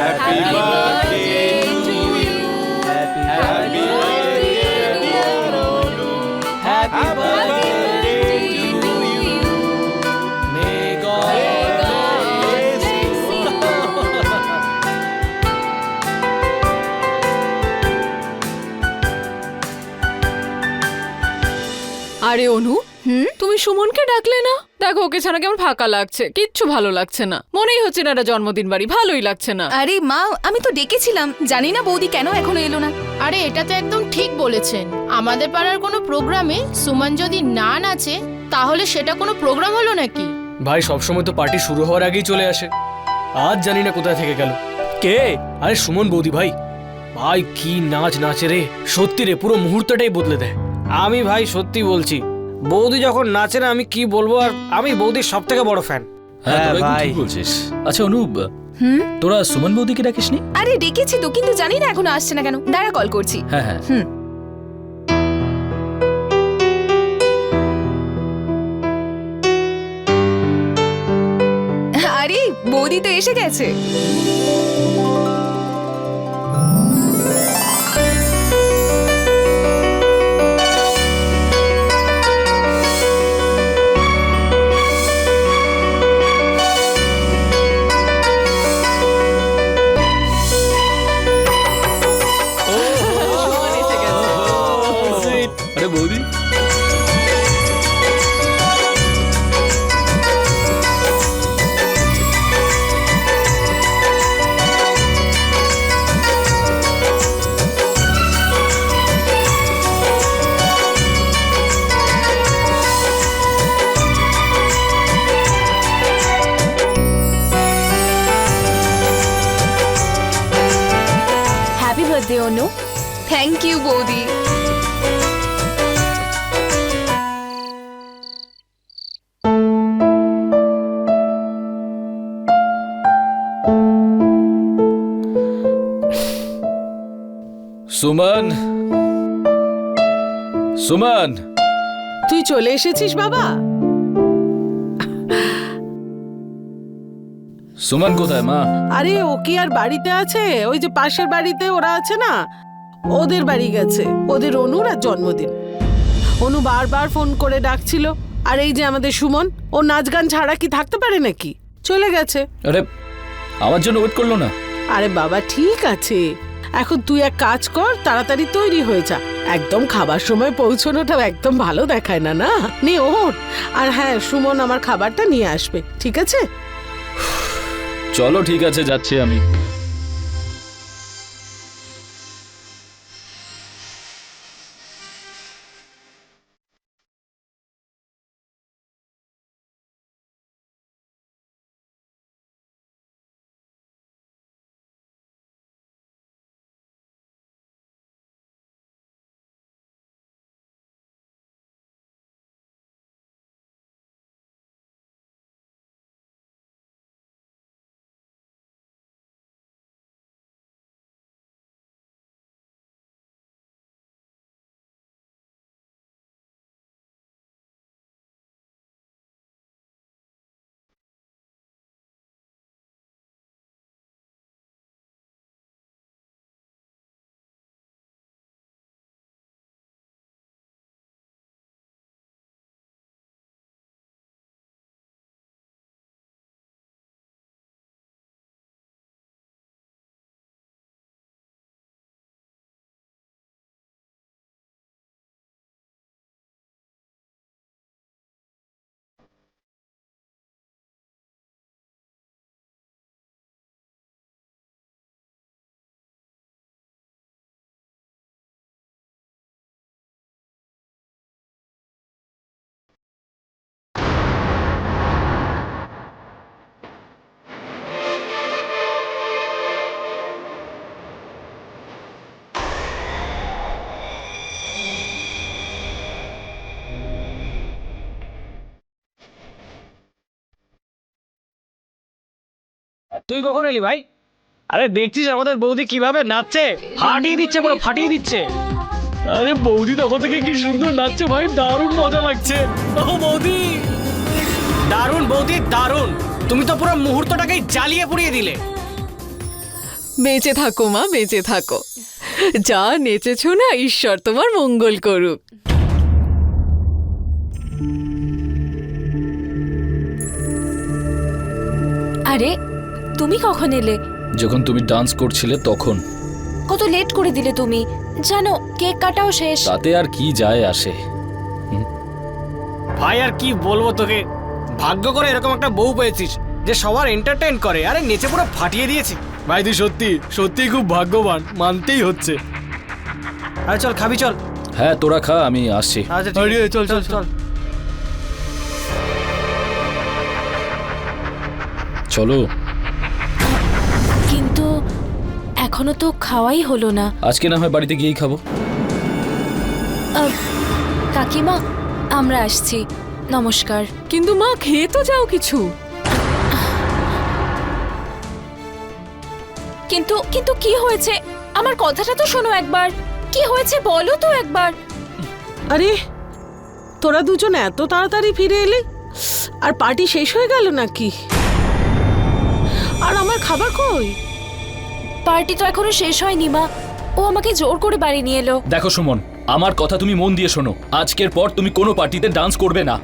Happy birthday to you. Happy birthday dear Onu. Happy birthday to you. May God bless you. আরে অনু, তুমি সুমনকে ডাকলে না? দেখো ওকে ছাড়া কেমন ফাঁকা লাগছে, কিচ্ছু ভালো লাগছে না। মনেই হচ্ছে না এটা জন্মদিন বাড়ি, ভালোই লাগছে না। আরে মা, আমি তো ডেকেছিলাম, জানি না বৌদি কেন এখনো এলো না। আরে এটা তো একদম ঠিক বলেছেন। আমাদের পাড়ার কোনো প্রোগ্রামে সুমন যদি না নাচে তাহলে সেটা কোনো প্রোগ্রাম হলো নাকি? ভাই সবসময় তো পার্টি শুরু হওয়ার আগেই চলে আসে, আজ জানি না কোথায় থেকে গেল। কে? আরে সুমন বৌদি ভাই। ভাই কি নাচ নাচে রে, সত্যি রে, পুরো মুহূর্তটাই বদলে দেয়। আমি ভাই সত্যি বলছি, বৌদি যখন নাচে না আমি কি বলবো, আর আমি বৌদির সব থেকে বড় ফ্যান। হ্যাঁ ভাই ঠিক বলছিস। আচ্ছা অনুপ, তোরা সুমন বৌদিকে ডাকিসনি? আরে ডেকেছি তো, কিন্তু জানি না এখনো আসছে না কেন। দাঁড়া, কল করছি। হ্যাঁ হ্যাঁ। আরে বৌদি তো এসে গেছে। সুমন এসে গেছে। আরে বৌদি, happy birthday Anu. Thank you বৌদি। সুমন, সুমন, তুই চলে এসেছিস বাবা? সুমন কোথায় মা? আরে ও কি আর বাড়িতে আছে? ওই যে পাশের বাড়িতে ওরা আছে না, ওদের বাড়ি গেছে। ওদের অনুর আর জন্মদিন। অনু বারবার ফোন করে ডাকছিল। আর এই যে আমাদের সুমন, ও নাচ গান ছাড়া কি থাকতে পারে নাকি? চলে গেছে। আরে আমার জন্য ওয়েট করলো না? আরে বাবা ঠিক আছে, এখন তুই এক কাজ কর, তাড়াতাড়ি তৈরি হয়ে যা। একদম খাবার সময় পৌঁছানোটাও একদম ভালো দেখায় না, না? নে ওঠ। আর হ্যাঁ, সুমন আমার খাবারটা নিয়ে আসবে, ঠিক আছে? চলো ঠিক আছে, যাচ্ছি আমি। তুই কখন এলি ভাই? আরে দেখছিস আমাদের বৌদি কিভাবে নাচছে, ফাটিয়ে দিচ্ছে, পুরো ফাটিয়ে দিচ্ছে। আরে বৌদি তখন থেকে কি সুন্দর নাচছে ভাই, দারুণ মজা লাগছে। ও বৌদি, দারুণ বৌদি দারুণ, তুমি তো পুরো মুহূর্তটাকেই জ্বালিয়ে পুড়িয়ে দিলে। বেঁচে থাকো মা, বেঁচে থাকো। যা নেচেছো না, ঈশ্বর তোমার মঙ্গল করুক। আরে তুমি কখন এলে? যখন তুমি ডান্স করছিলে তখন। কত লেট করে দিলে তুমি। জানো কেক কাটাও শেষ। তাতে আর কি যায় আসে। ভাই আর কি বলবো তোকে, ভাগ্য করে এরকম একটা বউ পেয়েছিস যে সবার এন্টারটেইন করে, আরে নেচে পুরো ফাটিয়ে দিয়েছে। ভাই তুই সত্যি সত্যি খুব ভাগ্যবান, মানতেই হচ্ছে। আরে চল খাবি চল। হ্যাঁ তোরা খা, আমি আসছি। আচ্ছা ঠিক আরে, আছে, চল, চল, চল। চলো। কিন্তু এখনো তো খাওয়াই হলো না। আজকে না হয় বাড়িতে গিয়েই খাবো। কাকিমা আমরা আসছি, নমস্কার। কিন্তু মা খেয়ে তো যাও কিছু। কিন্তু কিন্তু কি হয়েছে? আমার কথাটা তো শোনো একবার। কি হয়েছে বলো তো একবার। আরে তোরা দুজন এত তাড়াতাড়ি ফিরে এলি, আর পার্টি শেষ হয়ে গেল নাকি? আর আমার খাবার কই? পার্টি তো এখনো শেষ হয়নি মা, ও আমাকে জোর করে বাড়ি নিয়ে এলো। দেখো সুমন, আমার কথা তুমি মন দিয়ে শোনো। আজকের পর তুমি কোনো পার্টিতে ডান্স করবে না।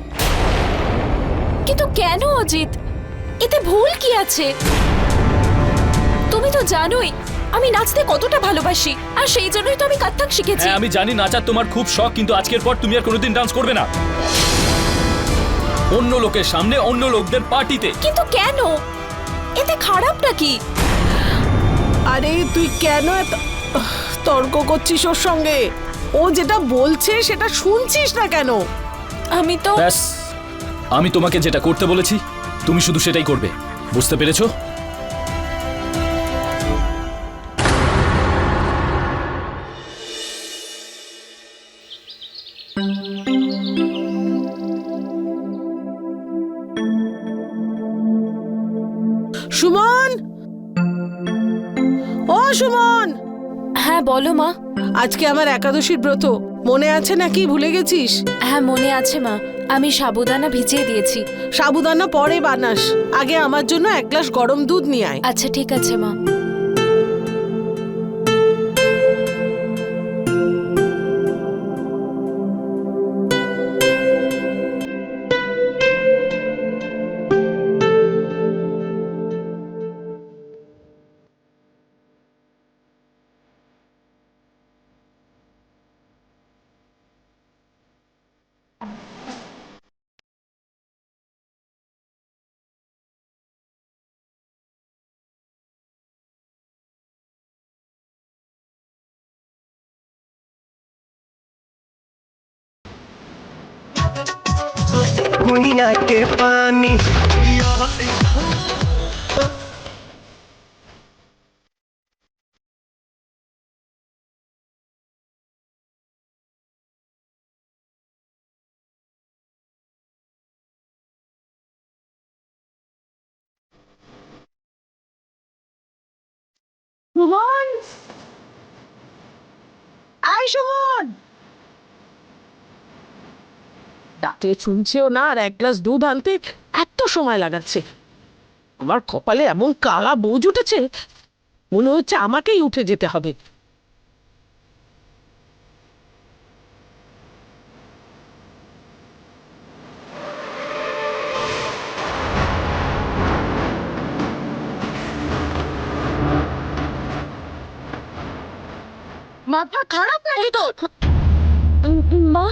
কিন্তু কেন অজিত, এতে ভুল কি আছে? তুমি তো জানোই আমি নাচতে কতটা ভালোবাসি, আর সেই জন্যই তো আমি কত্থক শিখেছি। হ্যাঁ আমি জানি নাচার তোমার খুব শখ, কিন্তু আজকের পর তুমি আর কোনোদিন ডান্স করবে না। অন্য লোকের সামনে, অন্য লোকদের পার্টিতে। কিন্তু কেন? এতে খারাপটা কি? আরে তুই কেন এত তর্ক করছিস ওর সঙ্গে? ও যেটা বলছে সেটা শুনছিস না কেন? আমি তো ব্যাস, আমি তোমাকে যেটা করতে বলেছি তুমি শুধু সেটাই করবে, বুঝতে পেরেছো? সুমন, ও সুমন, হ্যাঁ বলো মা। আজকে আমার একাদশীর ব্রত, মনে আছে নাকি ভুলে গেছিস? হ্যাঁ মনে আছে মা, আমি সাবুদানা ভিজিয়ে দিয়েছি। সাবুদানা পরে বানাস, আগে আমার জন্য এক গ্লাস গরম দুধ নিয়ে আয়। আচ্ছা ঠিক আছে মা। दुनिया के पानी সুমন, আয় সুমন। ডাকে শুনছেও না, আর এক গ্লাস দুধ আনতে এত সময় লাগাচ্ছে। আমার কপালে এমন কালা বোঝ উঠেছে, মনে হচ্ছে আমাকেই উঠে যেতে হবে। মাথা খারাপ নাকি তোর? মা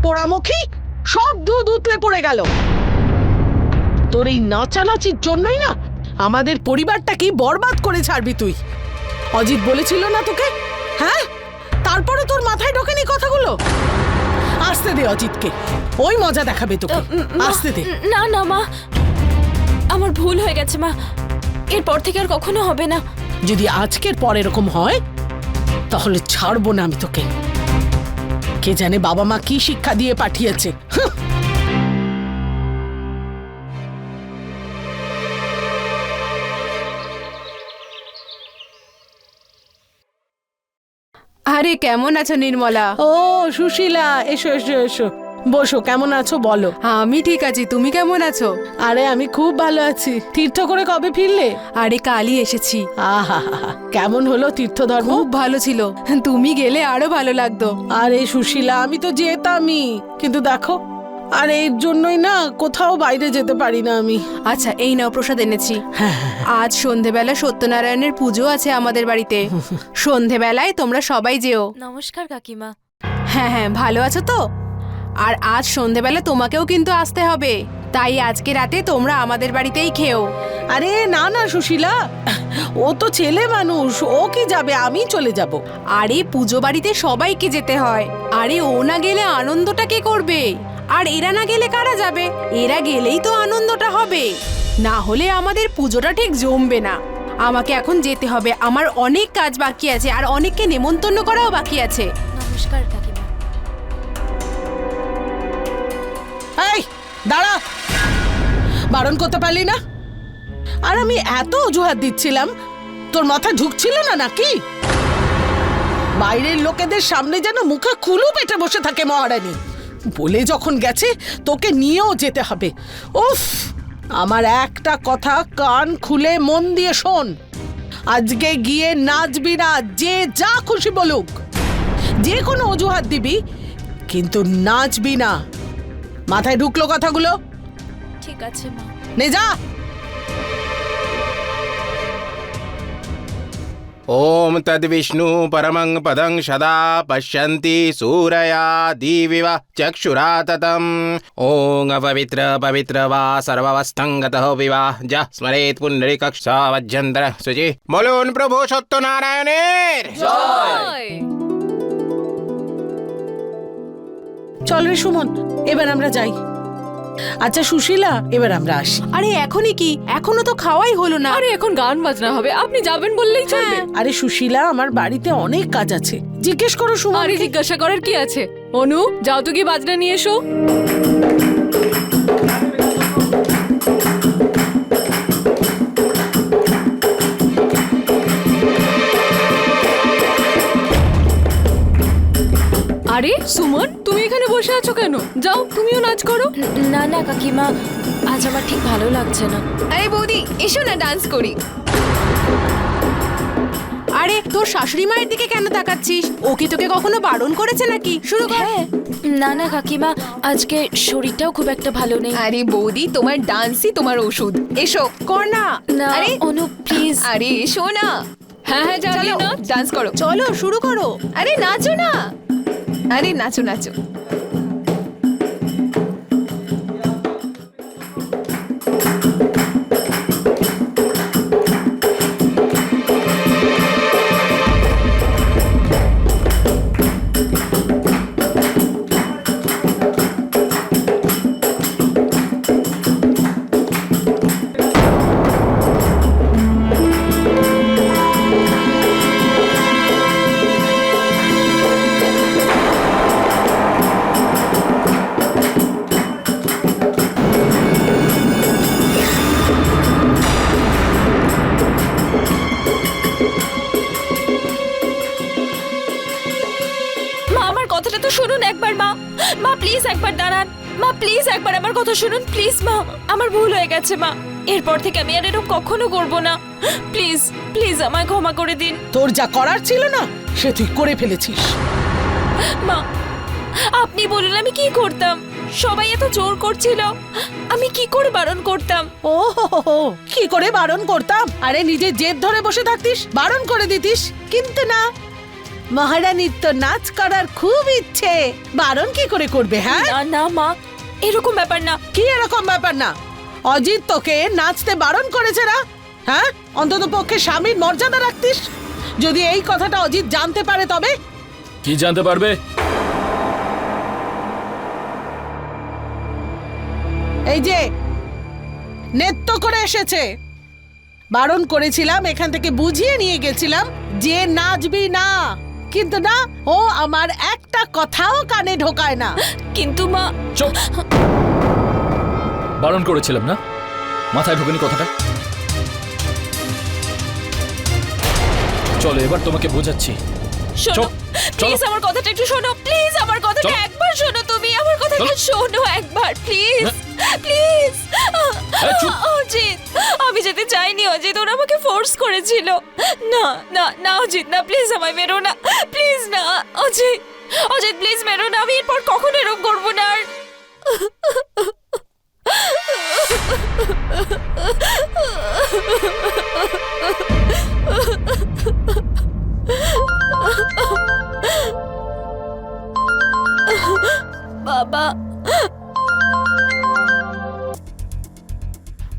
পোড়ামুখী, সব দুধ উতলে পড়ে গেল। তোর এই নাচানাচির জন্যই না আমাদের পরিবারটাকে বরবাদ করে ছাড়বি তুই। অজিত বলেছিল না তোকে? হ্যাঁ, তারপরে তোর মাথায় ঢোকেনি কথাগুলো? আসতে দে অজিতকে, ওই মজা দেখাবে তোকে। আসতে দে। না না মা, আমার ভুল হয়ে গেছে মা, এরপর থেকে আর কখনো হবে না। যদি আজকের পর এরকম হয় তাহলে ছাড়বো না আমি তোকে। কে জানে বাবা মা কি শিক্ষা দিয়ে পাঠিয়েছে। আরে কেমন আছো নির্মলা? ও সুশীলা, এসো এসো এসো। বসো, কেমন আছো বলো। আমি ঠিক আছি, তুমি কেমন আছো? আরে আমি খুব ভালো আছি। তীর্থ করে কবে ফিরলে? আরে কালই এসেছি। আহা, কেমন হলো তীর্থ ধর্ম? খুব ভালো ছিল, তুমি গেলে আরো ভালো লাগতো। আরে সুশীলা, আমি তো যেতামই, কিন্তু দেখো, আর এর জন্যই না কোথাও বাইরে যেতে পারি না আমি। আচ্ছা এই নাও প্রসাদ এনেছি। আজ সন্ধেবেলা সত্যনারায়ণের পুজো আছে আমাদের বাড়িতে। সন্ধেবেলায় তোমরা সবাই যেও। নমস্কার কাকিমা। হ্যাঁ হ্যাঁ, ভালো আছো তো? আর আজ সন্ধেবেলা তোমাকেও কিন্তু আসতে হবে, তাই আজকে রাতে তোমরা আমাদের বাড়িতেই খেও। আরে না না সুশীলা, ও তো ছেলে মানুষ, ও কি যাবে, আমি চলে যাব। আরে পুজো বাড়িতে সবাইকে যেতে হয়। আরে ও না গেলে আনন্দটা কে করবে? আর এরা না গেলে কারা যাবে? এরা গেলেই তো আনন্দটা হবে, না হলে আমাদের পুজোটা ঠিক জমবে না। আমাকে এখন যেতে হবে, আমার অনেক কাজ বাকি আছে, আর অনেককে নেমন্তন্ন করাও বাকি আছে। নমস্কার কাকিমা। এই দাঁড়া, বারণ করতে পারলি না? আর আমি এত অজুহাত দিচ্ছিলাম, তোর মাথা ঢুকছিল না নাকি? বাইরের লোকেদের সামনে যেন মুখে খুলু পেটে বসে থাকে মহারানী। বলে যখন গেছে তোকে নিয়েও যেতে হবে। উফ, আমার একটা কথা কান খুলে মন দিয়ে শোন, আজকে গিয়ে নাচবি না, যে যা খুশি বলুক, যে কোনো অজুহাত দিবি, কিন্তু নাচবি না। মাথায় ঢুকলো কথাগুলো? ঠিক আছে মা। নে যা। ओम तद्विष्णु परमं पदं सदा पश्यन्ति सूरया दिविव चक्षुरा ततम् ओं अपवित्र पवित्र वा सर्ववस्थंगतः विवाह ज स्मरेत् पुण्डरीकक्षा वज्जन्तर शुचि बोलुन प्रभु सत्यनारायणेर চল রে সুমন, এবার আমরা যাই। আচ্ছা সুশীলা, এবার আমরা আসি। আরে এখনই কি? এখনো তো খাওয়াই হলো না। আরে এখন গান বাজনা হবে, আপনি যাবেন বললেই চলবে। আরে সুশীলা, আমার বাড়িতে অনেক কাজ আছে, জিজ্ঞেস করো সুমন। আরে জিজ্ঞাসা করার কি আছে? অনু, যাও তো গিয়ে বাজনা নিয়ে এসো। আরে সুমন, তুমি এখানে বসে আছো কেন? যাও তুমিও নাচ করো। না না কাকিমা, আজ আমার ঠিক ভালো লাগছে না। আরে বৌদি, এসো না ডান্স করি। আরে তোর শাশুড়ি মায়ের দিকে কেন তাকাচ্ছিস? ও কি তোকে কখনো বারণ করেছে নাকি? শুরু কর। হ্যাঁ, না না কাকিমা, আজকে শরীরটাও খুব একটা ভালো নেই। আরে বৌদি, তোমার ডান্সই তোমার ওষুধ। এসো কর না। না আরে অনু প্লিজ। আরে এসো না। হ্যাঁ হ্যাঁ, যাও চলো নাচ। ডান্স করো, চলো শুরু করো। আরে নাচো না, আরে নাচো নাচো। শুনুন একবার মা, মা প্লিজ একবার দাঁড়ান। মা প্লিজ একবার আমার কথা শুনুন, প্লিজ মা, আমার ভুল হয়ে গেছে মা, এরপর থেকে আমি আর এরকম কখনো করব না। প্লিজ প্লিজ আমায় ক্ষমা করে দিন। তোর যা করার ছিল না সে তুই করে ফেলেছিস। মা আপনি বলুন আমি কি করতাম? সবাই এত জোর করছিল, আমি কি করে বারণ করতাম? ও কি করে বারণ করতাম? আরে নিজে জেদ ধরে বসে থাকতিস, বারণ করে দিতিস। কিন্তু না, মহারানীর তো নাচ করার খুব ইচ্ছে, বারণ কি করে করবে? হ্যাঁ না না মা, এরকম ব্যাপার না। কি এরকম ব্যাপার না? অজিত তোকে নাচতে বারণ করেছে না? হ্যাঁ, অন্তত পক্ষে স্বামীর মর্যাদা রাখতিস। যদি এই কথাটা অজিত জানতে পারে তবে? কি জানতে পারবে? এই যে নৃত্য করে এসেছে, বারণ করেছিলাম, এখান থেকে বুঝিয়ে নিয়ে গেছিলাম যে নাচবি না, কিন্তু না, ও আমার একটা কথাও কানে ঢোকায় না। কিন্তু মা। চুপ! বারণ করেছিলাম না, মাথায় ঢোকেনি কথাটা। চলো এবার তোমাকে বোঝাচ্ছি। শোনো চল, প্লিজ চলো। আমার কথাটা একটু শোনো প্লিজ আমার কথাটা চলো। একবার শোনো তুমি আমার কথাটা চলো। শোনো একবার প্লিজ প্লিজ চুপ। অজিত আমি যেতে চাইনি অজিত ওরা আমাকে ফোর্স করেছিল না না না অজিত না প্লিজ আমায় মেরো না প্লিজ না অজিত অজিত প্লিজ মেরো না আমি এরপর কখনো এরকম করবো না আর বাবা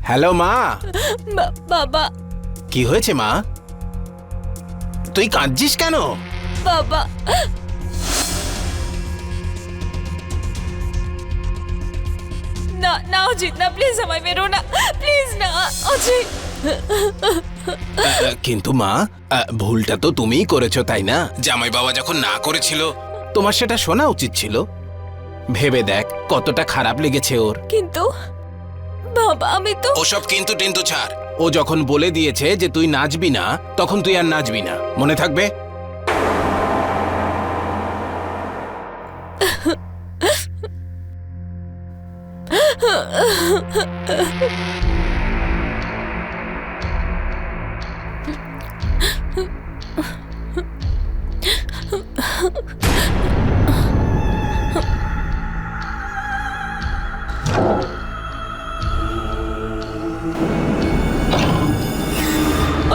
হ্যালো মা, বাবা কি হয়েছে মা? তুই কাঁদছিস কেন? বাবা না না অজিত না প্লিজ আমায় মেরো না প্লিজ না অজিত কিন্তু মা, ভুলটা তো তুমিই করেছো তাই না? জামাই বাবা যখন না করেছিল তোমার সেটা শোনা উচিত ছিল। ভেবে দেখ কতটা খারাপ লেগেছে ওর। কিন্তু বাবা আমি তো ওসব কিন্তু টিন্তু ছাড়। ও যখন বলে দিয়েছে যে তুই নাচবি না, তখন তুই আর নাচবি না, মনে থাকবে?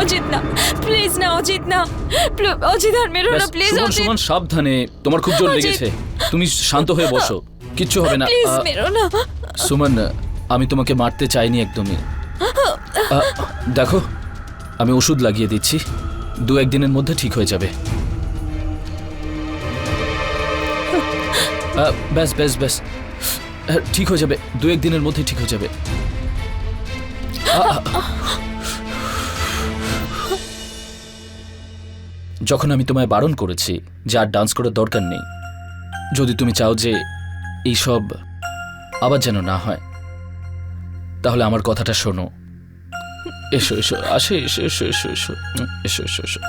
অজিত না প্লিজ না অজিত না অজিত আর মেরো না ব্যাস, প্লিজ সুমন অজিত সুমন সাবধানে, তোমার খুব জোর অজিত। লেগেছে। তুমি শান্ত হয়ে বসো, কিচ্ছু হবে না। প্লিজ মেরো না সুমন, আমি তোমাকে মারতে চাইনি একদমই। দেখো, আমি ওষুধ লাগিয়ে দিচ্ছি, 2-1 দিনের মধ্যে ঠিক হয়ে যাবে। ব্যাস ব্যাস ব্যাস, ঠিক হয়ে যাবে, 2-1 দিনের মধ্যে ঠিক হয়ে যাবে। যখন আমি তোমায় বারণ করেছি যে আর ডান্স করার দরকার নেই, যদি তুমি চাও যে এইসব আবার যেন না হয়, তাহলে আমার কথাটা শোনো। এসো এসো, আসে এসো এসো এসো এসো এসো এসো এসো।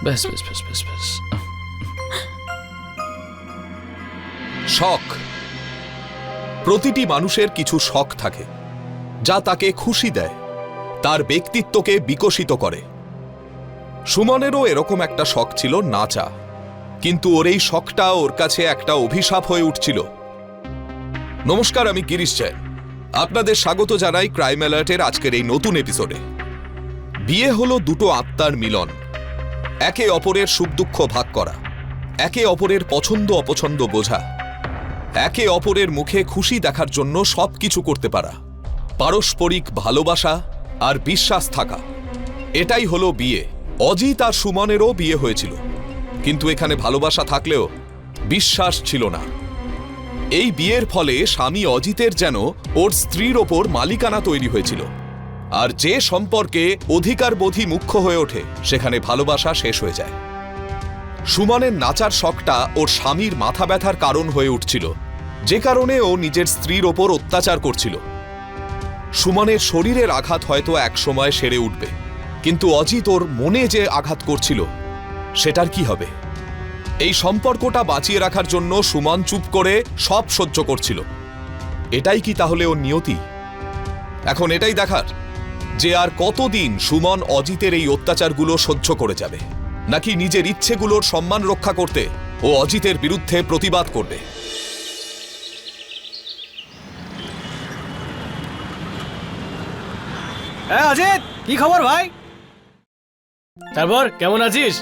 ব্যাস ব্যাস ব্যাস ব্যাস ব্যাস। শখ। প্রতিটি মানুষের কিছু শখ থাকে যা তাকে খুশি দেয়, তার ব্যক্তিত্বকে বিকশিত করে। সুমনেরও এরকম একটা শখ ছিল, নাচা। কিন্তু ওর এই শখটা ওর কাছে একটা অভিশাপ হয়ে উঠছিল। নমস্কার, আমি গিরিশ জৈন। আপনাদের স্বাগত জানাই ক্রাইম অ্যালার্টের আজকের এই নতুন এপিসোডে। বিয়ে হলো দুটো আত্মার মিলন, একে অপরের সুখ দুঃখ ভাগ করা, একে অপরের পছন্দ অপছন্দ বোঝা, একে অপরের মুখে খুশি দেখার জন্য সবকিছু করতে পারা, পারস্পরিক ভালোবাসা আর বিশ্বাস থাকা, এটাই হলো বিয়ে। অজিত আর সুমনেরও বিয়ে হয়েছিল, কিন্তু এখানে ভালোবাসা থাকলেও বিশ্বাস ছিল না। এই বিয়ের ফলে স্বামী অজিতের যেন ওর স্ত্রীর ওপর মালিকানা তৈরি হয়েছিল, আর যে সম্পর্কে অধিকারবোধই মুখ্য হয়ে ওঠে সেখানে ভালোবাসা শেষ হয়ে যায়। সুমনের নাচার শখটা ওর স্বামীর মাথা ব্যথার কারণ হয়ে উঠছিল, যে কারণে ও নিজের স্ত্রীর ওপর অত্যাচার করছিল। সুমনের শরীরের আঘাত হয়তো এক সময় সেরে উঠবে, কিন্তু অজিত ওর মনে যে আঘাত করছিল সেটার কি হবে? এই সম্পর্কটা বাঁচিয়ে রাখার জন্য সুমন চুপ করে সব সহ্য করছিল। এটাই কি তাহলে ওর নিয়তি? এখন এটাই দেখার যে আর কতদিন সুমন অজিতের এই অত্যাচারগুলো সহ্য করে যাবে, নাকি নিজের ইচ্ছেগুলোর সম্মান রক্ষা করতে ও অজিতের বিরুদ্ধে প্রতিবাদ করবে। হ্যাঁ অজিত, কি খবর ভাই? তারপর কেমন আছিস?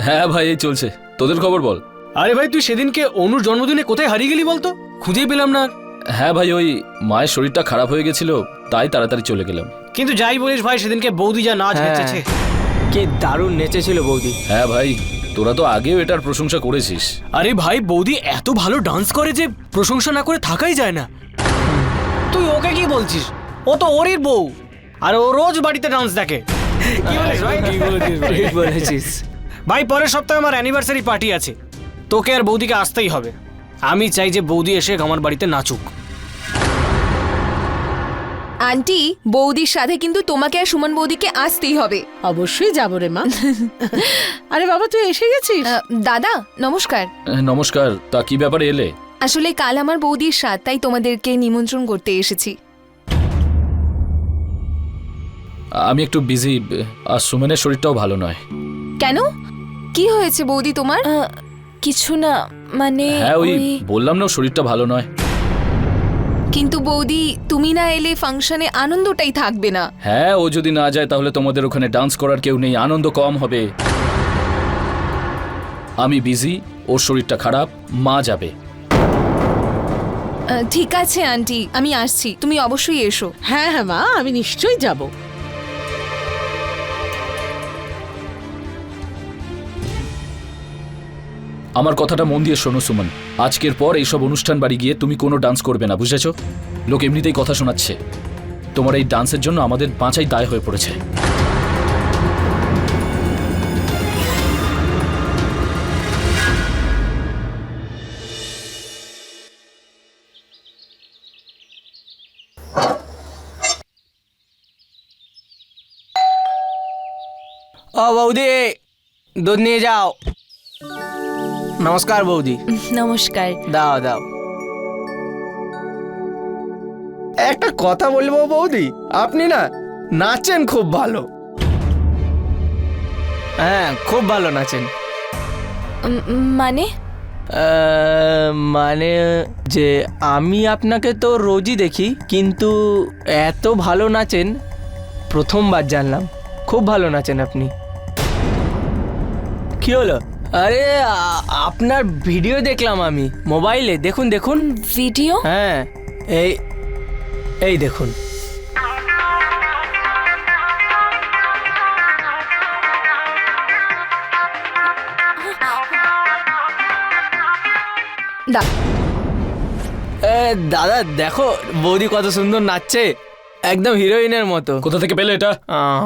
হ্যাঁ ভাই, এই চলছে। তোদের খবর বল। আরে ভাই, তুই সেদিনকে অনুর জন্মদিনে কোথায় হারিয়ে গেলি বলতো? খুঁজেই পেলাম না। হ্যাঁ ভাই, ওই মায়ের শরীরটা খারাপ হয়ে গেছিল, তাই তাড়াতাড়ি চলে গেলাম। কিন্তু যাই বলিস ভাই, সেদিনকে বৌদি যা নাচ নেচেছে। কে দারুণ নেচেছিল বৌদি। হ্যাঁ ভাই, তোরা তো আগেও এটার প্রশংসা করেছিস। আরে ভাই, বৌদি এত ভালো ডান্স করে যে প্রশংসা না করে থাকাই যায় না। তুই ওকে কি বলছিস? ও তো ওরই বউ, আর ও রোজ বাড়িতে ডান্স দেখে। কি বলিস ভাই? ঠিক বলেছিস ভাই, পরের সপ্তাহে আমার অ্যানিভার্সারি পার্টি আছে, তোকে আর বৌদিকে আসতেই হবে। আমি চাই যে বৌদি এসে আমার বাড়িতে নাচুক। আন্টি বৌদির সাথে কিন্তু তোমাকে আর সুমন বৌদিকে আসতেই হবে। অবশ্যই যাবো রে মা। আরে বাবা তুই এসে গেছিস? দাদা নমস্কার। নমস্কার, তা কি ব্যাপারে এলে? আসলে কাল আমার বৌদির সাথ, তাই তোমাদেরকে নিমন্ত্রণ করতে এসেছি। আমি একটু বিজি, আর সুমনের শরীরটাও ভালো নয়। কেন, কি হয়েছে বৌদি তোমার? কিছু না, মানে হ্যাঁ ওই বললাম না, ওর শরীরটা ভালো নয়। কিন্তু বৌদি তুমি না এলে ফাংশনে আনন্দটাই থাকবে না। হ্যাঁ, ও যদি না যায় তাহলে তোমাদের ওখানে ডান্স করার কেউ নেই, আনন্দ কম হবে। আমি বিজি, ওর শরীরটা খারাপ, মা যাবে। ঠিক আছে আন্টি, আমি আসছি, তুমি অবশ্যই এসো। হ্যাঁ হ্যাঁ মা, আমি নিশ্চয়ই যাব। আমার কথাটা মন দিয়ে শোনো সুমন, আজকের পর এইসব অনুষ্ঠান বাড়ি গিয়ে তুমি কোনো ডান্স করবে না, বুঝেছো? লোক এমনিতেই কথা শোনাচ্ছে। তোমার এই ডান্সের জন্য আমাদের বাঁচাই দায় হয়ে পড়েছে। ও বৌদি, দুধ নিয়ে যাও। নমস্কার বৌদি। নমস্কার। দাও দাও। একটা কথা বলবো বৌদি, আপনি না নাচেন খুব ভালো। হ্যাঁ খুব ভালো নাচেন। মানে মানে যে আমি আপনাকে তো রোজই দেখি, কিন্তু এত ভালো নাচেন প্রথমবার জানলাম। খুব ভালো নাচেন আপনি। কি হলো? আরে আপনার ভিডিও দেখলাম আমি মোবাইলে। দেখুন দেখুন ভিডিও। হ্যাঁ এই এই দেখুন। দাদা দেখো বৌদি কত সুন্দর নাচছে, একদম হিরোইনের মতো। কোথা থেকে পেলে এটা?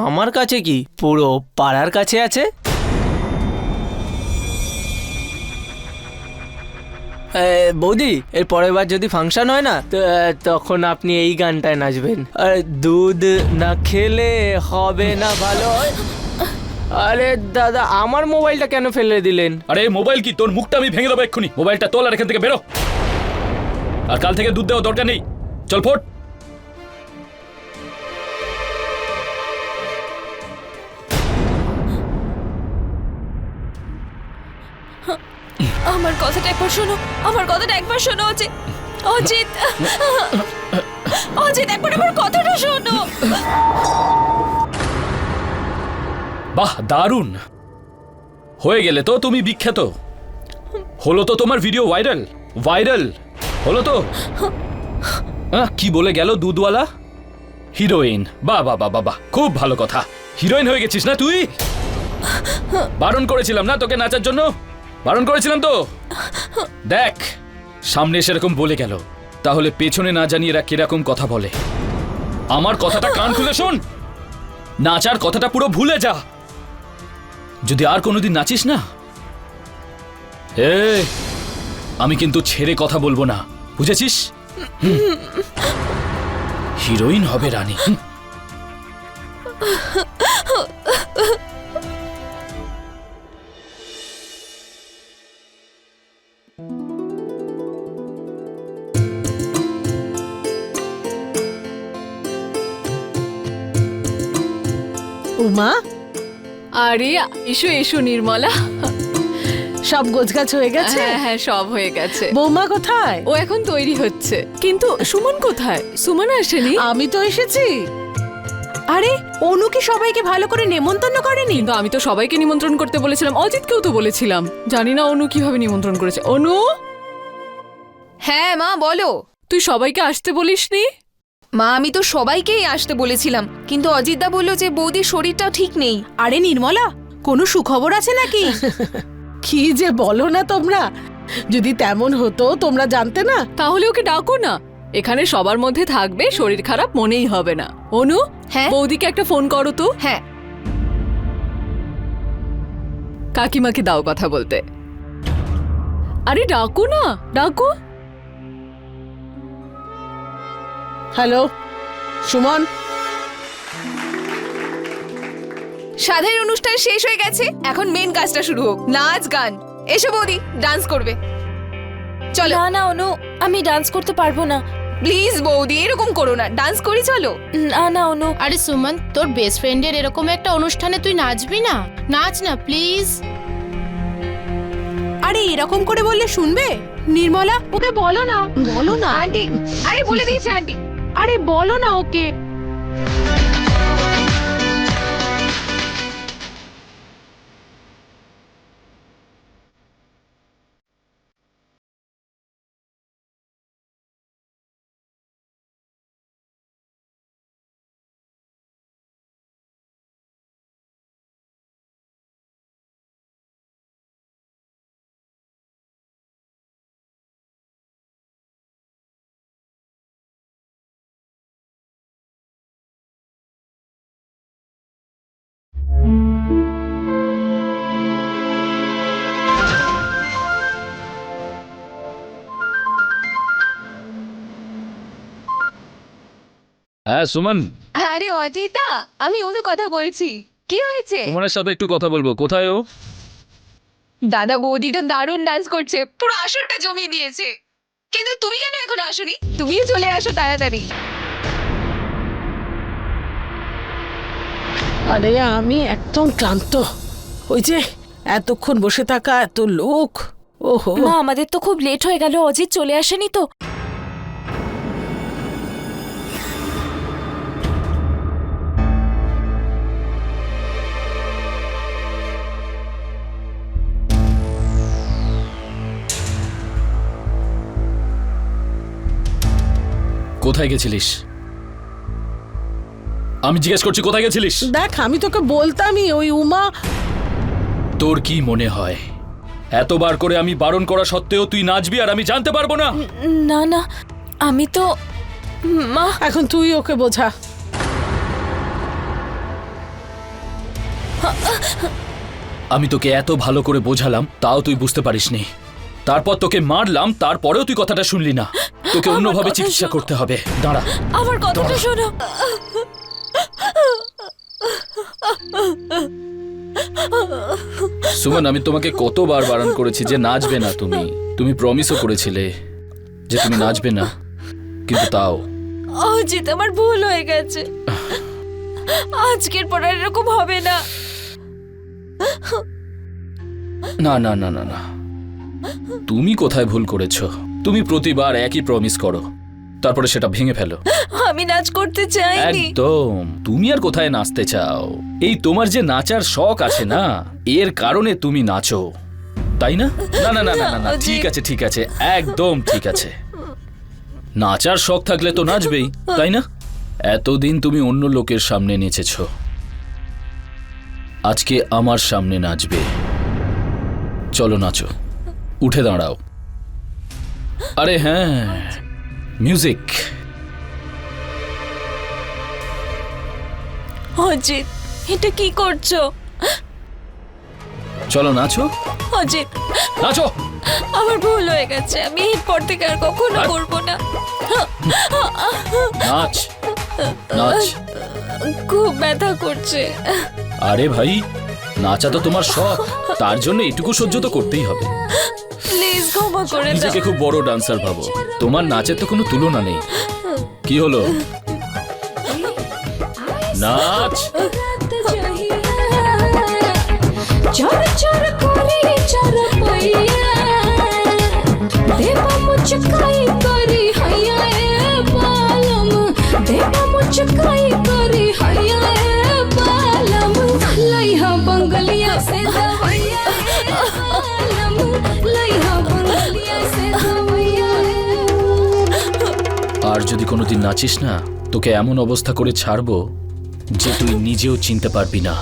আমার কাছে কি, পুরো পাড়ার কাছে আছে। বৌদি এর পরের বার যদি ফাংশন হয় না, তখন আপনি এই গানটায় নাচবেন। দুধ না খেলে হবে না ভালো। আরে দাদা আমার মোবাইলটা কেন ফেলে দিলেন? আরে মোবাইল কি, তোর মুখটা আমি ভেঙে দেবো এক্ষুনি। মোবাইলটা তোল আর এখান থেকে বেরো। আর কাল থেকে দুধ দেওয়া দরকার নেই, চল ফোট। আমার কথাটা একবার শোনো, আমার কথাটা একবার শোনো অজিত। অজিত, অজিত একবার আমার কথাটা শোনো। বাহ দারুণ, হয়ে গেলে তো তুমি বিখ্যাত। হলো তো তোমার ভিডিও ভাইরাল, ভাইরাল হলো তো। কি বলে গেল দুধওয়ালা? হিরোইন। বাহ বাহ বাহ বাহ, খুব ভালো কথা। হিরোইন হয়ে গেছিস না তুই? বারণ করেছিলাম না তোকে নাচার জন্য? বারণ করেছিলাম তো। দেখ সামনে সেরকম বলে গেল, তাহলে পেছনে না জানি এরা কিরকম কথা বলে। আমার কথাটা কান খুলে শোন, নাচার কথাটা পুরো ভুলে যা। যদি আর কোনোদিন নাচিস না, আমি কিন্তু ছেড়ে কথা বলবো না, বুঝেছিস? হিরোইন হবে রানী। উমা, আরে এসো এসো নির্মলা। সব গোছগাছ হয়ে গেছে? হ্যাঁ হ্যাঁ সব হয়ে গেছে। বৌমা কোথায়? ও এখন তৈরি হচ্ছে। কিন্তু সুমন কোথায়? সুমন আসেনি। আমি তো এসেছি। আরে অনু কি সবাইকে ভালো করে নেমন্তন্ন করেনি? কিন্তু আমি তো সবাইকে নিমন্ত্রণ করতে বলেছিলাম, অজিতকেও তো বলেছিলাম। জানি না অনু কিভাবে নিমন্ত্রণ করেছে। অনু। হ্যাঁ মা বলো। তুই সবাইকে আসতে বলিসনি? মা আমি তো সবাইকেই আসতে বলেছিলাম, কিন্তু অজিতদা বলল যে বৌদির শরীরটা ঠিক নেই। আরে নির্মলা, কোনো সুখবর আছে নাকি? কি যে বলো না তোমরা, যদি তেমন হতো তোমরা জানতে না? তাহলে ওকে ডাকো না, এখানে সবার মধ্যে থাকবে, শরীর খারাপ মনেই হবে না। অনু, হ্যাঁ বৌদিকে একটা ফোন করো তো। হ্যাঁ কাকিমাকে দাও কথা বলতে। আরে ডাকো না, ডাকো। হ্যালো সুমন, সাধের অনুষ্ঠান শেষ হয়ে গেছে, এখন মেন কাজটা শুরু হোক, নাচ গান। এসো বৌদি, ডান্স করবে। চলো। না না অনু, আমি ডান্স করতে পারবো না। প্লিজ বৌদি, এরকম করো না, ডান্স করি চলো। না না অনু। আরে সুমন, তোর বেস্ট ফ্রেন্ডের এরকম একটা অনুষ্ঠানে তুই নাচবি না? নাচ না প্লিজ। আরে এরকম করে বললে শুনবে? নির্মলা, ওকে বলো না। বলো না আন্টি। আরে বলে দিয়েছি আন্টি। আরে বলো না ওকে। হ্যাঁ সুমন, আরে অজিতা, আমি ওদের কথা বলছি। কি হয়েছে? সুমনের সাথে একটু কথা বলবো। কোথায় ও? দাদা বৌদিটা দারুণ ডান্স করছে, পুরো আসরটা জমিয়ে দিয়েছে। কিন্তু তুমি কেন এখন আসোনি? তুমিও চলে আসো তাড়াতাড়ি। আরে আমি একদম ক্লান্ত। ওই যে এতক্ষণ বসে থাকা, এত লোক। ওহো, মা, আমাদের তো খুব লেট হয়ে গেল। অজিত চলে আসেনি তো? কোথায় গেছিলিস? আমি জিজ্ঞেস করছি কোথায় গেছিলিস? দেখ, আমি তোকে বলতামই ওই উমা। তোর কি মনে হয় এতবার করে আমি বারণ করা সত্ত্বেও তুই নাচবি আর আমি জানতে পারবো না? না না, আমি তো মা। এখন তুই ওকে বোঝা। আমি তোকে এত ভালো করে বোঝালাম, তাও তুই বুঝতে পারিসনি। তারপর তোকে মারলাম, তারপরেও তুই কথাটা শুনলি না। তোকে অন্যভাবে চিকিৎসা করতে হবে। দাঁড়া, আমার কথাটা শোনো। সুমন, আমি তোমাকে কতবার বারণ করেছি যে নাচবে না। তুমি প্রমিসও করেছিলে যে তুমি নাচবে না, কিন্তু তাও। অজিত, আমার ভুল হয়ে গেছে। আজকের পর আর এরকম হবে না। না না না না না, তুমি কোথায় ভুল করেছো? তুমি প্রতিবার একই প্রমিস করো, তারপরে সেটা ভেঙে ফেলো। আমি নাচ করতে চাইনি। একদম। তুমি আর কোথায় নাচতে চাও? এই তোমার যে নাচার শখ আছে না, এর কারণে তুমি নাচো, তাই না? না না না না না, ঠিক আছে ঠিক আছে, একদম ঠিক আছে। নাচার শখ থাকলে তো নাচবেই, তাই না? এতদিন তুমি অন্য লোকের সামনে নেচেছো, আজকে আমার সামনে নাচবে। চলো নাচো, উঠে দাঁড়াও। আরে হ্যাঁ, মিউজিক। অজিত, এটা কি করছো? চলো নাচো। অজিত, নাচো। আমার ভুল হয়ে গেছে। আমি এরপর থেকে আর কখনো করব না। নাচ নাচ। খুব ব্যথা করছে। আরে ভাই, নাচা তো তোমার শখ, তার জন্য এটুকু সহ্য তো করতেই হবে। প্লিজ ক্ষমা করে দাও। নিজেকে খুব বড় ডান্সার ভাবো, তোমার নাচের তো কোনো তুলনা নেই। কি হলো? নাচ। আর যদি কোনোদিন নাচিস না, তোকে এমন অবস্থা করে ছাড়বো যে তুই নিজেও চিনতে পারবি না।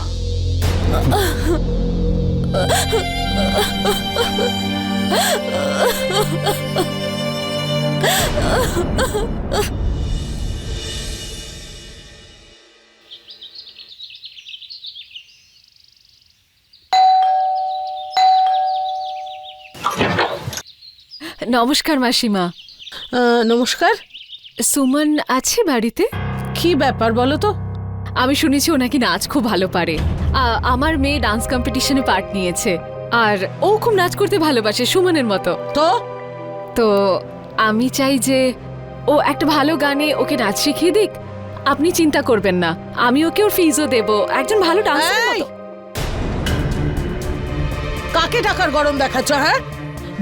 নমস্কার মাসিমা। নমস্কার। সুমন আছে বাড়িতে? কি ব্যাপার বলো তো? আমি শুনেছি ও নাকি নাচ খুব ভালো পারে। আমার মেয়ে ডান্স কম্পিটিশনে পার্ট নিয়েছে আর ও খুব নাচ করতে ভালোবাসে সুমনের মতো। তো তো আমি চাই যে ও একটা ভালো গানে ওকে নাচ শিখিয়ে দিক। আপনি চিন্তা করবেন না, আমি ওকে ওর ফিজও দেব, একজন ভালো ডান্সার এই! মতো। কাকে টাকার গরম দেখাচ্ছ? হ্যাঁ,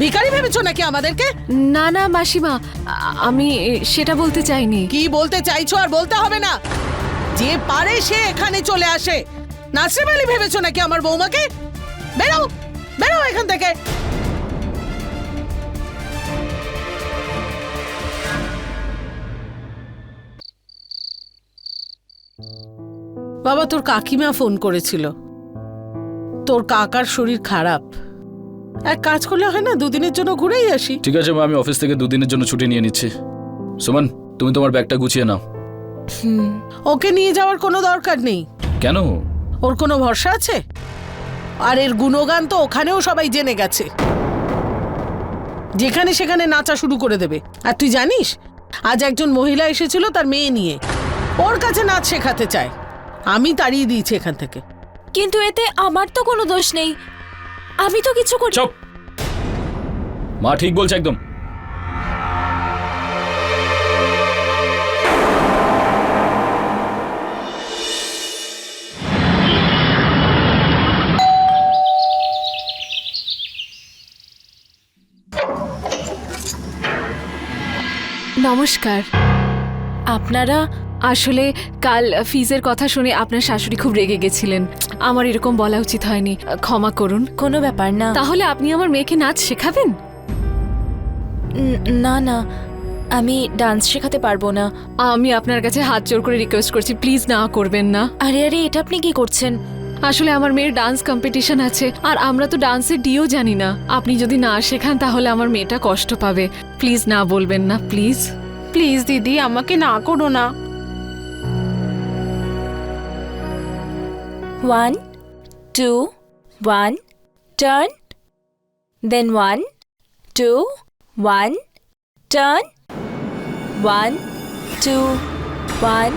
ভিখারি ভেবেছো নাকি আমাদেরকে? না না মাসিমা, আমি সেটা বলতে চাইনি। কি বলতে চাইছো? আর বলতে হবে না, যে পারে সে এখানে চলে আসে। নাচরে বালি ভেবেছো নাকি আমার বৌমাকে? বেরো বেরো এখান থেকে। বাবা, তোর কাকিমা ফোন করেছিল। তোর কাকার শরীর খারাপ। এক কাজ করলে হয় না, দুদিনের জন্য ঘুরেই আসি। ঠিক আছে মা, আমি অফিস থেকে 2 দিনের জন্য ছুটি নিয়ে নিচ্ছি। সুমন, তুমি তোমার ব্যাগটা গুছিয়ে নাও। ওকে নিয়ে যাওয়ার কোনো দরকার নেই। কেন? ওর কোনো ভরসা আছে? আর এর গুণগান তো ওখানেও সবাই জেনে গেছে। যেখানে সেখানে নাচা শুরু করে দেবে। আর তুই জানিস, আজ একজন মহিলা এসেছিল তার মেয়ে নিয়ে, ওর কাছে নাচ শেখাতে চায়। আমি তাড়িয়ে দিয়েছি এখান থেকে। কিন্তু এতে আমার তো কোনো দোষ নেই, আমি তো কিছু করি। চুপ! মা ঠিক বলছে একদম। নমস্কার। আপনারা আসলে কাল ফিজের কথা শুনে আপনার শাশুড়ি খুব রেগে গেছিলেন। আমার এরকম বলা উচিত হয়নি, ক্ষমা করুন। কোনো ব্যাপার না। তাহলে আপনি আমার মেয়েকে নাচ শেখাবেন? না না, আমি ডান্স শেখাতে পারবো না। আমি আপনার কাছে হাত জোর করে রিকোয়েস্ট করছি, প্লিজ না করবেন না। আরে আরে, এটা আপনি কি করছেন? আসলে আমার মেয়ের ডান্স কম্পিটিশন আছে আর আমরা তো ডান্সের ডিও জানি না। আপনি যদি না শেখান তাহলে আমার মেয়েটা কষ্ট পাবে। প্লিজ না বলবেন না, প্লিজ। প্লিজ দিদি, আমাকে না করো না। 1 2 1 turn, then 1 2 1 turn, 1 2 1.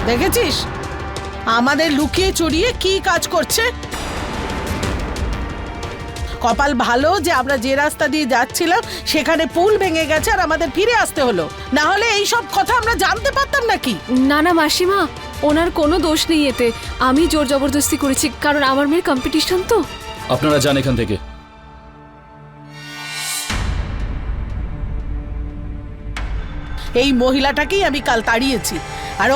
দেখেছিস আমাদের লুকিয়ে চড়িয়ে কি কাজ করছে? কপাল ভালো যে আমরা যে রাস্তা দিয়ে যাচ্ছিলাম সেখানে পুল ভেঙে গেছে আর আমাদের ফিরে আসতে হলো, না হলে এই সব কথা আমরা জানতে পারতাম নাকি? না না মাসিমা, ওনার কোনো দোষ নেই এতে। আমি জোর জবরদস্তি করেছি, কারণ আমার মেয়ের কম্পিটিশন তো। আপনারা যান এখান থেকে। এই মহিলাটাকেই আমি কাল তাড়িয়েছি, আর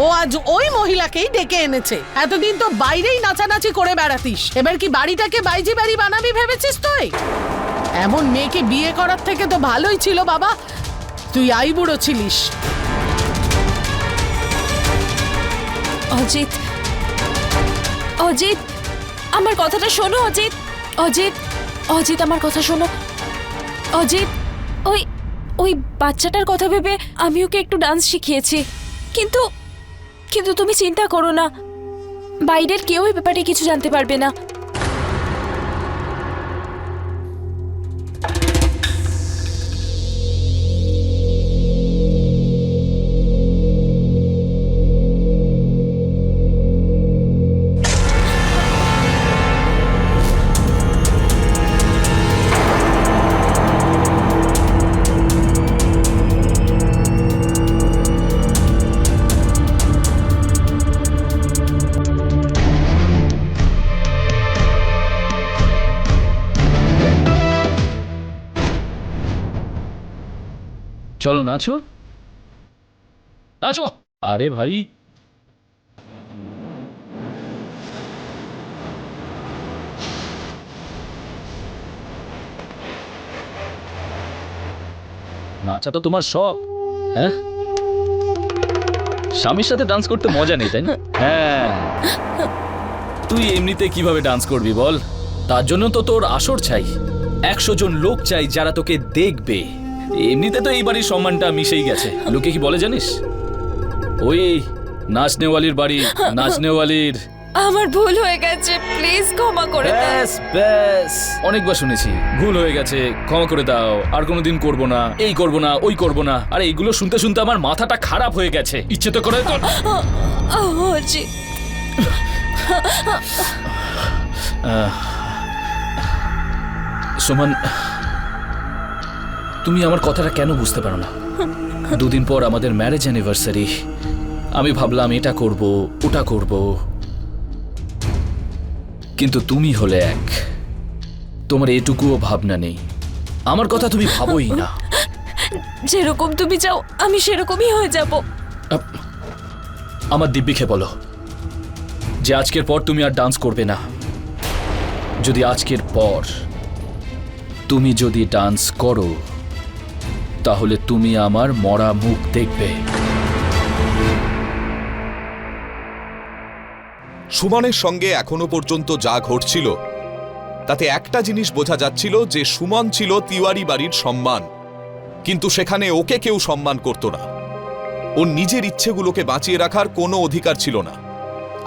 ও আজ ওই মহিলাকেই ডেকে এনেছে। এতদিন তো বাইরেই নাচানাচি করে বেড়াতিস, এবার কি বাড়িটাকে বাইজি বাড়ি বানাবি ভেবেছিস তুই? এমন মেয়েকে বিয়ে করার থেকে তো ভালোই ছিল বাবা, তুই আইবুড়ো ছিলিস। অজিত, অজিত, আমার কথাটা শোনো। অজিত, অজিত, অজিত, আমার কথা শোনো। অজিত, ওই ওই বাচ্চাটার কথা ভেবে আমি ওকে একটু ডান্স শিখিয়েছি, কিন্তু কিন্তু তুমি চিন্তা করো না, বাইরের কেউ এই ব্যাপারে কিছু জানতে পারবে না। চলো নাচো নাচো। আরে ভাই, নাচা তো তোমার শখ, হ্যাঁ? স্বামীর সাথে ডান্স করতে মজা নেই, তাই না? হ্যাঁ, তুই এমনিতে কিভাবে ডান্স করবি বল? তার জন্য তো তোর আসর চাই, 100 জন লোক চাই যারা তোকে দেখবে। এমনিতে তো এই বাড়ির সম্মানটা মিশেই গেছে। লোকে কি বলে জানিস? ওই নাচনেওয়ালির বাড়ি, নাচনেওয়ালির আমার ভুল হয়ে গেছে, প্লিজ ক্ষমা করে দাও। ব্যাস ব্যাস, অনেকবার শুনেছি ভুল হয়ে গেছে, ক্ষমা করে দাও, আর কোনোদিন করব না, এই করব না, ওই করব না। আরে এইগুলো শুনতে শুনতে আমার মাথাটা খারাপ হয়ে গেছে। ইচ্ছে তো করে তো। অজিত, সুমন, তুমি আমার কথাটা কেন বুঝতে পারো না? দুদিন পর আমাদের ম্যারেজ অ্যানিভার্সারি। আমি ভাবলাম এটা করব, ওটা করব, কিন্তু তুমি হলে এক, তোমার এটুকুও ভাবনা নেই। আমার কথা তুমি ভাবোই না। যেরকম তুমি চাও আমি সেরকমই হয়ে যাব। আমার দিব্যিকে বলো যে আজকের পর তুমি আর ডান্স করবে না। যদি আজকের পর তুমি যদি ডান্স করো তাহলে তুমি আমার মরা মুখ দেখবে। সুমনের সঙ্গে এখনো পর্যন্ত যা ঘটছিল তাতে একটা জিনিস বোঝা যাচ্ছিল যে সুমন ছিল তিওয়ারি বাড়ির সম্মান, কিন্তু সেখানে ওকে কেউ সম্মান করত না। ওর নিজের ইচ্ছেগুলোকে বাঁচিয়ে রাখার কোনো অধিকার ছিল না,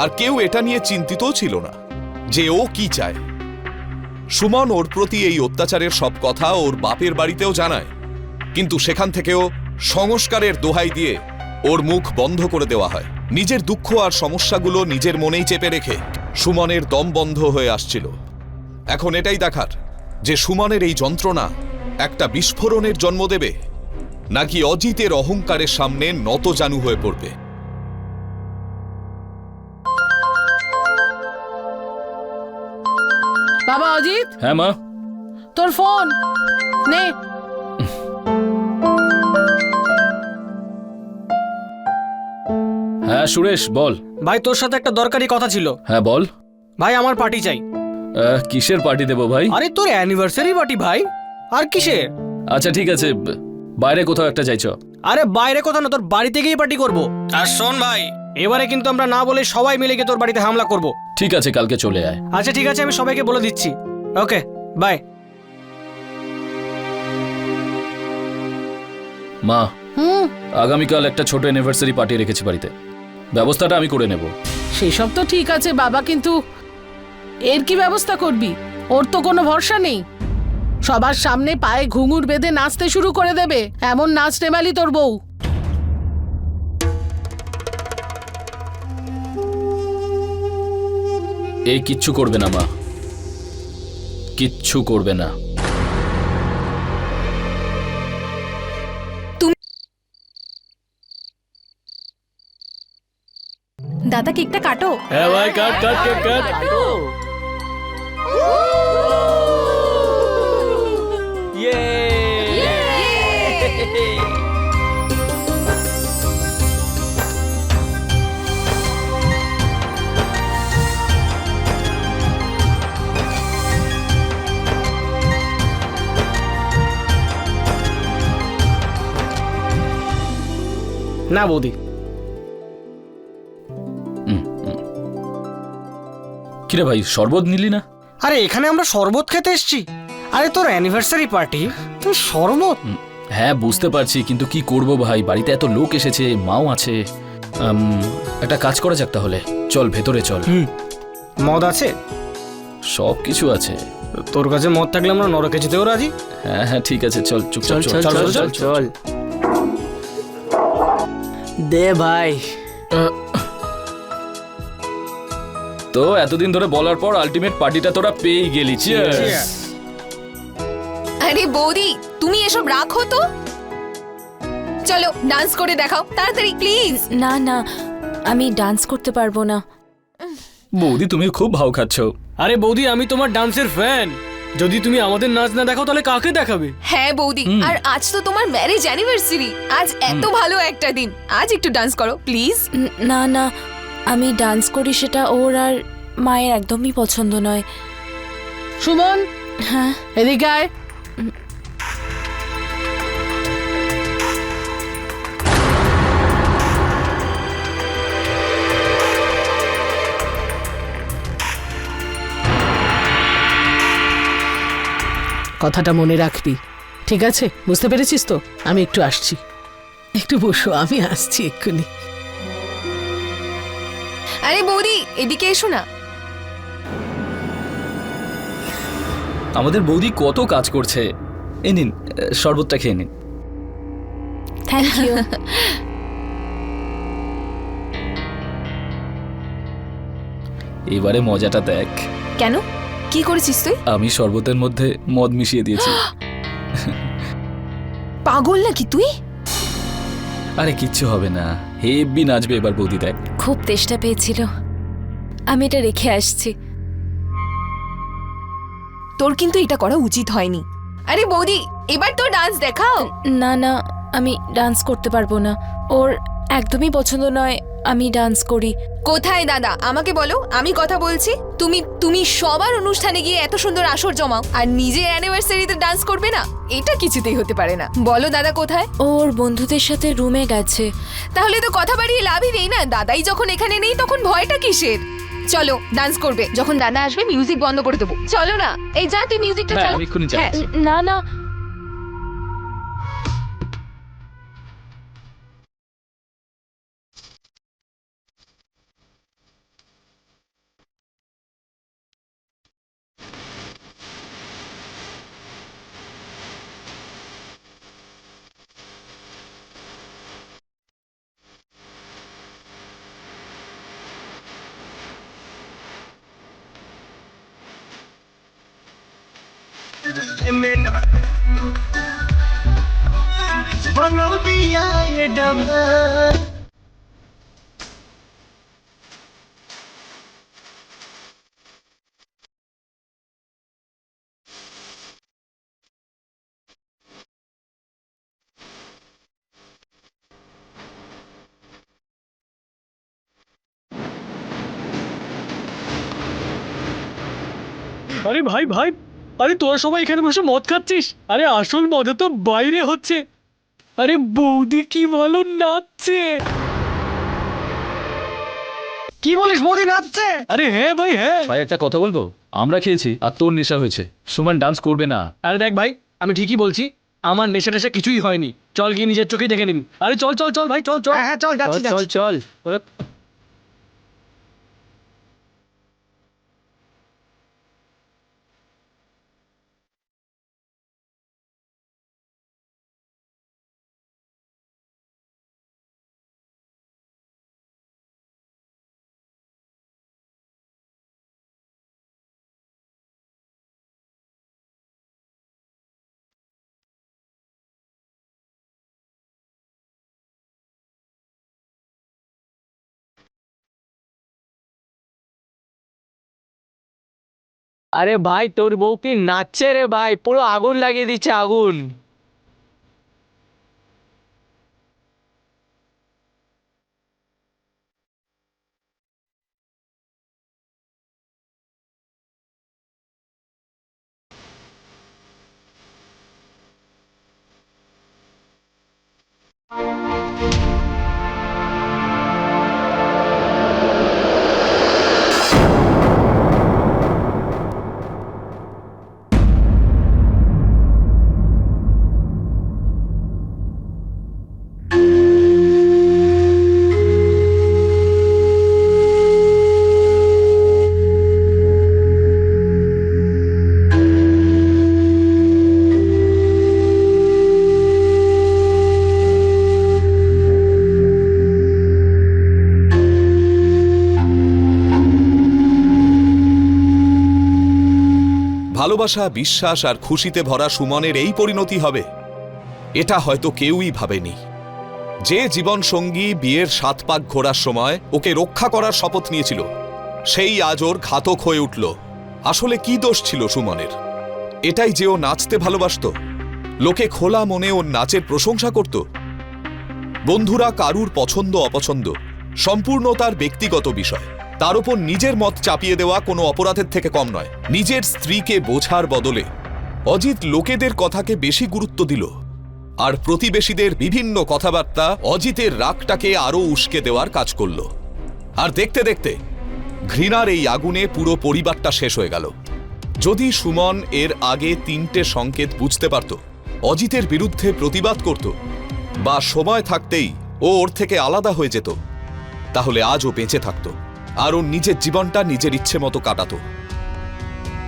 আর কেউ এটা নিয়ে চিন্তিতও ছিল না যে ও কি চায়। সুমন ওর প্রতি এই অত্যাচারের সব কথা ওর বাপের বাড়িতেও জানায়, কিন্তু সেখান থেকেও সংস্কারের দোহাই দিয়ে ওর মুখ বন্ধ করে দেওয়া হয়। নিজের দুঃখ আর সমস্যাগুলো নিজের মনেই চেপে রেখে সুমনের দম বন্ধ হয়ে আসছিল। এখন এটাই দেখার যে সুমনের এই যন্ত্রণা একটা বিস্ফোরণের জন্ম দেবে, নাকি অজিতের অহংকারের সামনে নতজানু হয়ে পড়বে। বাবা অজিত, হ্যাঁ মা। তোর ফোন নে। হ্যাঁ সুরেশ বল। ভাই তোর সাথে একটা দরকারি কথা ছিল। হ্যাঁ বল। ভাই আমার পার্টি চাই। কিসের পার্টি দেবো ভাই? আরে তোর অ্যানিভার্সারি পার্টি ভাই, আর কিসের? আচ্ছা ঠিক আছে, বাইরে কোথাও একটা চাইছো? আরে বাইরে কোথাও না, তোর বাড়িতে গিয়ে পার্টি করবো। আর শোন ভাই, এবারে কিন্তু আমরা না বলে সবাই মিলে গিয়ে তোর বাড়িতে হামলা করব। ঠিক আছে, কালকে চলে আয়। আচ্ছা ঠিক আছে, আমি সবাইকে বলে দিচ্ছি। Okay bye. মা, হুম, আগামীকাল একটা ছোট অ্যানিভার্সারি পার্টি রেখেছি বাড়িতে, ব্যবস্থাটা আমি করে নেব। সেসব তো ঠিক আছে বাবা, কিন্তু এর কি ব্যবস্থা করবি? ওর তো কোনো ভরসা নেই। সবার সামনে পায়ে ঘুঙুর বেঁধে নাচতে শুরু করে দেবে, এমন নাচ নেমালি তোর বউ। এই কিচ্ছু করবে না মা, কিচ্ছু করবে না। দাদা কেকটা কাটো। হ্যাঁ ভাই, কাট কাট কেক কাট। না বৌদি, কিরে ভাই, শরবত নিলি না? আরে এখানে আমরা শরবত খেতে এসেছি। আরে তোর অ্যানিভার্সারি পার্টি, তুই শরবত? হ্যাঁ বুঝতে পারছি, কিন্তু কি করব ভাই, বাড়িতে এত লোক এসেছে, মাও আছে। একটা কাজ করা যাক তাহলে, চল ভেতরে চল। মদ আছে? সব কিছু আছে। তোর কাছে মদ থাকলে আমরা নরকে যেতেও রাজি। হ্যাঁ হ্যাঁ ঠিক আছে, চল চুপচাপ চল চল চল চল দে ভাই। তো এতদিন ধরে বলার পর আলটিমেট পার্টিটা তোরা পেয়ে গেলি। চিয়ার্স। আরে বৌদি, তুমি এসব রাখো তো, চলো ডান্স করে দেখাও তাড়াতাড়ি প্লিজ। না না, আমি ডান্স করতে পারবো না। বৌদি তুমি খুব ভাও খাচ্ছ। আরে বৌদি, আমি তোমার ডান্সের ফ্যান। যদি তুমি আমাদের নাচ না দেখাও তাহলে কাকে দেখাবে? হ্যাঁ বৌদি, আর আজ তো তোমার ম্যারেজ অ্যানিভার্সারি, আজ এত ভালো একটা দিন, আজ একটু ডান্স করো প্লিজ। না না, আমি ডান্স করি সেটা ওর আর মায়ের একদমই পছন্দ নয়। সুমন, হ্যাঁ এদিকে আয়। কথাটা মনে রাখবি, ঠিক আছে? বুঝতে পেরেছিস তো? আমি একটু আসছি, একটু বসো, আমি আসছি এক্ষুনি। আরে বৌদি এদিকে এসো না। আমাদের বৌদি কত কাজ করছে। এই নিন, শরবতটা খেয়ে নিন। Thank you. এবারে মজাটা দেখ। কেন, কি করেছিস তুই? আমি শরবতের মধ্যে মদ মিশিয়ে দিয়েছি। পাগল নাকি তুই? আরে কিচ্ছু হবে না, হেব্বি নাচবে এবার বৌদি, দেখ। খুব তেষ্টা পেয়েছিল, আমি এটা রেখে আসছি। তোর কিন্তু এটা করা উচিত হয়নি। আরে বৌদি এবার তো ডান্স দেখাও। না না, আমি ডান্স করতে পারবো না, ওর একদমই পছন্দ নয় আমি ডান্স করি। কোথায় দাদা আমাকে বলো, আমি কথা বলছি। তুমি সবার অনুষ্ঠানে গিয়ে এত সুন্দর আসর জমাও আর নিজের অ্যানিভার্সারিতে ডান্স করবে না? এটা কিছুতেই হতে পারে না। বলো দাদা কোথায়? ওর বন্ধুদের সাথে রুমে গেছে। তাহলে তো কথা বাড়িয়ে লাভই নেই না। দাদাই যখন এখানে নেই তখন ভয়টা কিসের? চলো ডান্স করবে, যখন দাদা আসবে মিউজিক বন্ধ করে দেবো। চলো না, এই যা তুই মিউজিকটা চালা। আমি এক্ষুনি হ্যাঁ, যাচ্ছি। না না, আরে ভাই ভাই, আরে তোরা সবাই এখানে বসে মদ খাচ্ছিস? আরে আসল মজা তো বাইরে হচ্ছে। আরে বৌদি কি ভালো নাচছে। কি বলিস, বৌদি নাচছে? আরে হ্যাঁ ভাই হ্যাঁ। ভাই একটা কথা বলবো, আমরা খেয়েছি আর তোর নেশা হয়েছে, সুমন ডান্স করবে না। আরে দেখ ভাই, আমি ঠিকই বলছি, আমার নেশা টেশা কিছুই হয়নি। চল গিয়ে নিজের চোখেই দেখে নিন। আরে চল চল চল ভাই, চল চল। হ্যাঁ চল চল চল। আরে ভাই তোর বউ কি নাচছে রে ভাই, পুরো আগুন লাগিয়ে দিচ্ছে, আগুন। ভালোবাসা, বিশ্বাস আর খুশিতে ভরা সুমনের এই পরিণতি হবে, এটা হয়তো কেউই ভাবেনি। যে জীবন সঙ্গী বিয়ের ৭ পাক ঘোরার সময় ওকে রক্ষা করার শপথ নিয়েছিল, সেই আজ ওর ঘাতক হয়ে উঠল। আসলে কি দোষ ছিল সুমনের? এটাই যে ও নাচতে ভালোবাসত, লোকে খোলা মনে ওর নাচের প্রশংসা করত। বন্ধুরা কারুর পছন্দ অপছন্দ সম্পূর্ণ তার ব্যক্তিগত বিষয়, তার উপর নিজের মত চাপিয়ে দেওয়া কোনো অপরাধের থেকে কম নয়। নিজের স্ত্রীকে বোঝার বদলে অজিত লোকেদের কথাকে বেশি গুরুত্ব দিল, আর প্রতিবেশীদের বিভিন্ন কথাবার্তা অজিতের রাগটাকে আরো উস্কে দেওয়ার কাজ করল। আর দেখতে দেখতে ঘৃণার এই আগুনে পুরো পরিবারটা শেষ হয়ে গেল। যদি সুমন এর আগে 3টে সংকেত বুঝতে পারত, অজিতের বিরুদ্ধে প্রতিবাদ করত, বা সময় থাকতেই ও ওর থেকে আলাদা হয়ে যেত, তাহলে আজ ও বেঁচে থাকত। আর ওর নিজের জীবনটা নিজের ইচ্ছে মতো কাটাতো।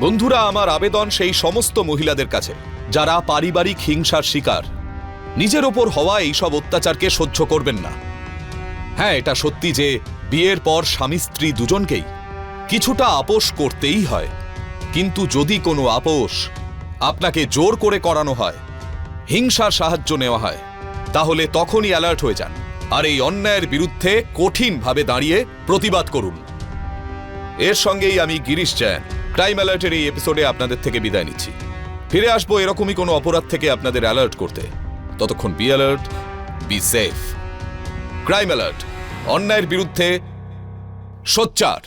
বন্ধুরা, আমার আবেদন সেই সমস্ত মহিলাদের কাছে যারা পারিবারিক হিংসার শিকার, নিজের ওপর হওয়া এইসব অত্যাচারকে সহ্য করবেন না। হ্যাঁ, এটা সত্যি যে বিয়ের পর স্বামী স্ত্রী দুজনকেই কিছুটা আপোষ করতেই হয়, কিন্তু যদি কোনো আপোষ আপনাকে জোর করে করানো হয়, হিংসার সাহায্য নেওয়া হয়, তাহলে তখনই অ্যালার্ট হয়ে যান আর এই অন্যায়ের বিরুদ্ধে কঠিনভাবে দাঁড়িয়ে প্রতিবাদ করুন। এর সঙ্গেই আমি গিরিশ জৈন ক্রাইম অ্যালার্টের এই এপিসোডে আপনাদের থেকে বিদায় নিচ্ছি। ফিরে আসবো এরকমই কোনো অপরাধ থেকে আপনাদের অ্যালার্ট করতে। ততক্ষণ be alert, be safe. Crime alert, অন্যায়ের বিরুদ্ধে সোচ্চার।